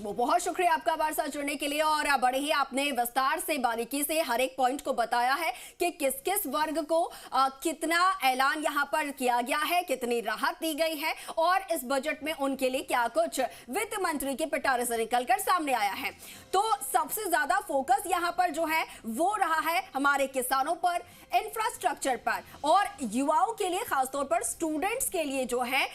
वो बहुत शुक्रिया आपका हमारे साथ जुड़ने के लिए। और बड़े ही आपने विस्तार से बारीकी से हर एक पॉइंट को बताया है कि किस किस वर्ग को कितना ऐलान यहां पर किया गया है, कितनी राहत दी गई है और इस बजट में उनके लिए क्या कुछ वित्त मंत्री के पिटारे से निकलकर सामने आया है। तो सबसे ज्यादा फोकस यहां पर जो है वो रहा है हमारे किसानों पर, इंफ्रास्ट्रक्चर पर और युवाओं के लिए, खासतौर पर स्टूडेंट्स के लिए जो है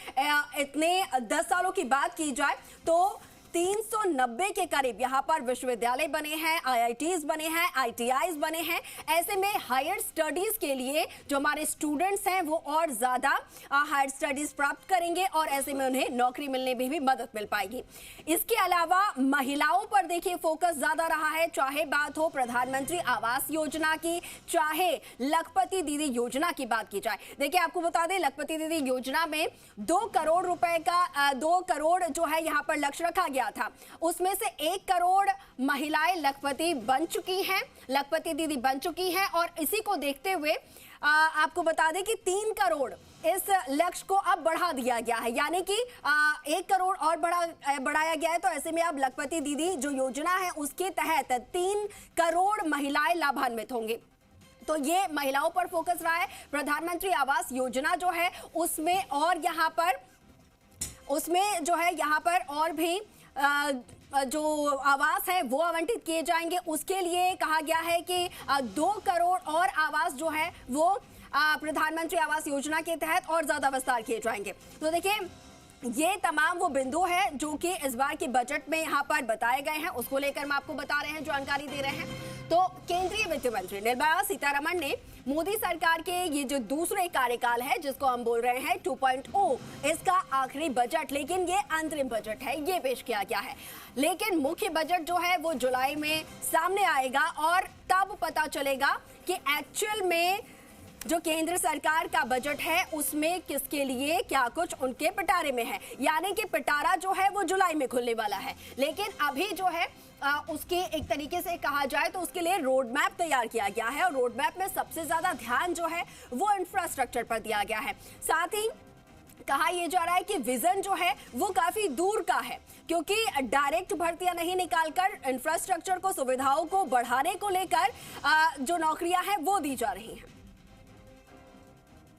इतने 10 सालों की बात की जाए तो 390 के करीब यहां पर विश्वविद्यालय बने हैं, आईआईटीज बने हैं, आईटीआईज बने हैं। ऐसे में हायर स्टडीज के लिए जो हमारे स्टूडेंट्स हैं वो और ज्यादा हायर स्टडीज प्राप्त करेंगे और ऐसे में उन्हें नौकरी मिलने में भी मदद मिल पाएगी। इसके अलावा महिलाओं पर देखिए फोकस ज्यादा रहा है, चाहे बात हो प्रधानमंत्री आवास योजना की, चाहे लखपति दीदी योजना की बात की जाए। देखिए आपको बता दें, लखपति दीदी योजना में 2 करोड़ रुपए का 2 करोड़ जो है यहां पर लक्ष्य रखा गया था। उसमें से 1 करोड़ महिलाएं लखपति बन चुकी हैं, लखपति दीदी बन चुकी हैं और इसी को देखते हुए आपको बता दें कि 3 करोड़ इस लक्ष्य को अब बढ़ा दिया गया है, यानी कि 1 करोड़ और बढ़ाया गया है। तो ऐसे में अब लखपति दीदी जो योजना है उसके तहत 3 करोड़ महिलाएं लाभान्वित होंगी। तो ये महिलाओं पर फोकस रहा है। प्रधानमंत्री आवास योजना जो है उसमें और यहाँ पर जो है यहाँ पर और भी जो आवास है वो आवंटित किए जाएंगे। उसके लिए कहा गया है कि 2 करोड़ और आवास जो है वो प्रधानमंत्री आवास योजना के तहत और ज्यादा विस्तार किए जाएंगे। तो देखिए ये तमाम वो बिंदु है जो कि इस बार के बजट में यहाँ पर बताए गए हैं, उसको लेकर हम आपको बता रहे हैं, जानकारी दे रहे हैं। तो केंद्रीय वित्त मंत्री निर्मला सीतारमण ने मोदी सरकार के ये जो दूसरे कार्यकाल है जिसको हम बोल रहे हैं 2.0, इसका आखिरी बजट, लेकिन ये अंतरिम बजट है, ये पेश किया गया है। लेकिन मुख्य बजट जो है वो जुलाई में सामने आएगा और तब पता चलेगा कि एक्चुअल में जो केंद्र सरकार का बजट है उसमें किसके लिए क्या कुछ उनके पिटारे में है। यानी कि पिटारा जो है वो जुलाई में खुलने वाला है, लेकिन अभी जो है उसके एक तरीके से कहा जाए तो उसके लिए रोड मैप तैयार किया गया है और रोड मैप में सबसे ज्यादा ध्यान जो है वो इंफ्रास्ट्रक्चर पर दिया गया है। साथ ही कहा यह जा रहा है कि विजन जो है वो काफी दूर का है, क्योंकि डायरेक्ट भर्तियां नहीं निकालकर इंफ्रास्ट्रक्चर को, सुविधाओं को बढ़ाने को लेकर जो नौकरियां हैं वो दी जा रही हैं।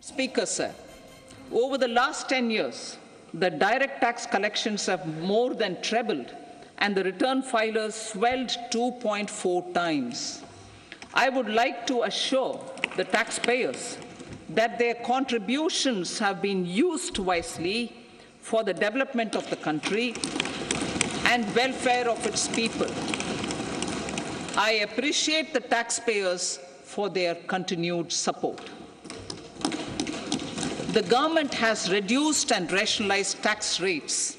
Speaker, sir, over the last 10 years, the direct tax collections have more than trebled and the return filers swelled 2.4 times. I would like to assure the taxpayers that their contributions have been used wisely for the development of the country and welfare of its people. I appreciate the taxpayers for their continued support. The government has reduced and rationalized tax rates.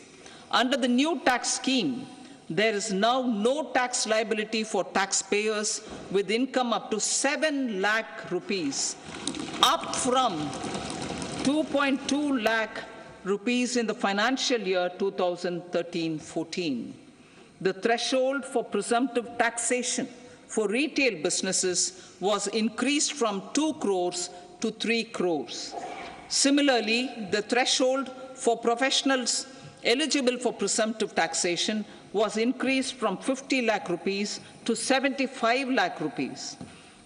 Under the new tax scheme, there is now no tax liability for taxpayers with income up to 7 lakh rupees, up from 2.2 lakh rupees in the financial year 2013-14. The threshold for presumptive taxation for retail businesses was increased from 2 crores to 3 crores. Similarly, the threshold for professionals eligible for presumptive taxation was increased from 50 lakh rupees to 75 lakh rupees.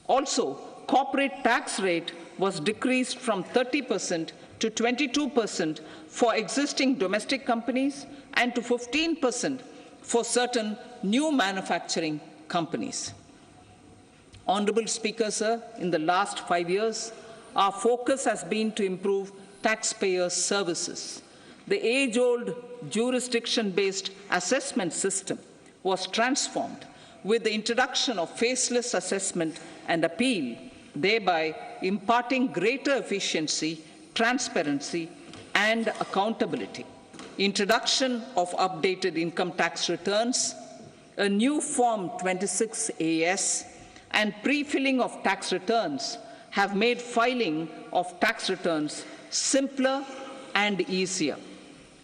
Also, corporate tax rate was decreased from 30% to 22% for existing domestic companies and to 15% for certain new manufacturing companies. Honorable Speaker, sir, in the last 5 years, our focus has been to improve taxpayer services. The age-old jurisdiction-based assessment system was transformed with the introduction of faceless assessment and appeal, thereby imparting greater efficiency, transparency, and accountability. Introduction of updated income tax returns, a new Form 26AS, and pre-filling of tax returns have made filing of tax returns simpler and easier.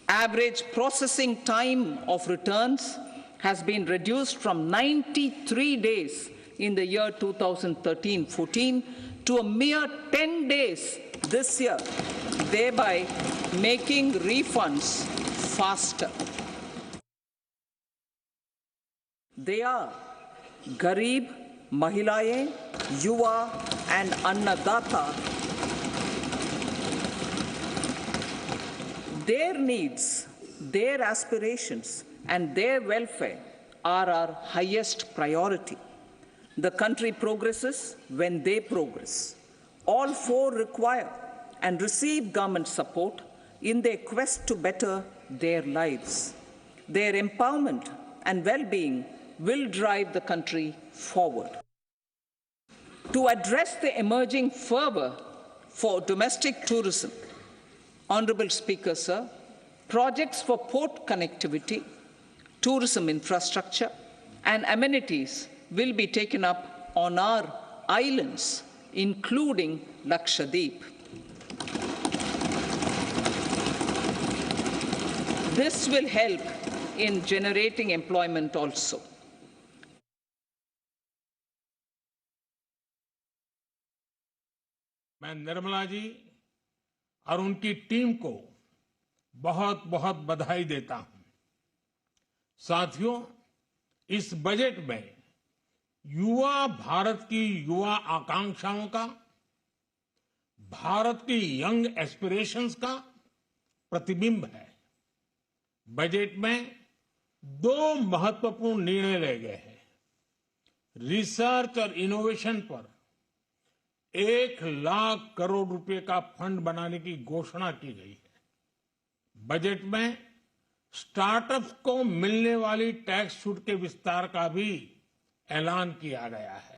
Average processing time of returns has been reduced from 93 days in the year 2013-14 to a mere 10 days this year, thereby making refunds faster. They are Garib, Mahilayein, Yuva and Annadata. Their needs, their aspirations and their welfare are our highest priority. The country progresses when they progress. All four require and receive government support in their quest to better their lives. Their empowerment and well-being will drive the country forward. To address the emerging fervor for domestic tourism, Honorable Speaker, sir, projects for port connectivity, tourism infrastructure, and amenities will be taken up on our islands, including Lakshadweep. This will help in generating employment also. मैं निर्मला जी और उनकी team को बहुत बहुत बधाई देता हूं। साथियों, इस बजट में युवा भारत की युवा आकांक्षाओं का, भारत की यंग एस्पिरेशंस का प्रतिबिंब है। बजट में दो महत्वपूर्ण निर्णय लिए गए हैं। रिसर्च और इनोवेशन पर 1 लाख करोड़ रुपए का फंड बनाने की घोषणा की गई है। बजट में स्टार्टअप्स को मिलने वाली टैक्स छूट के विस्तार का भी ऐलान किया गया है।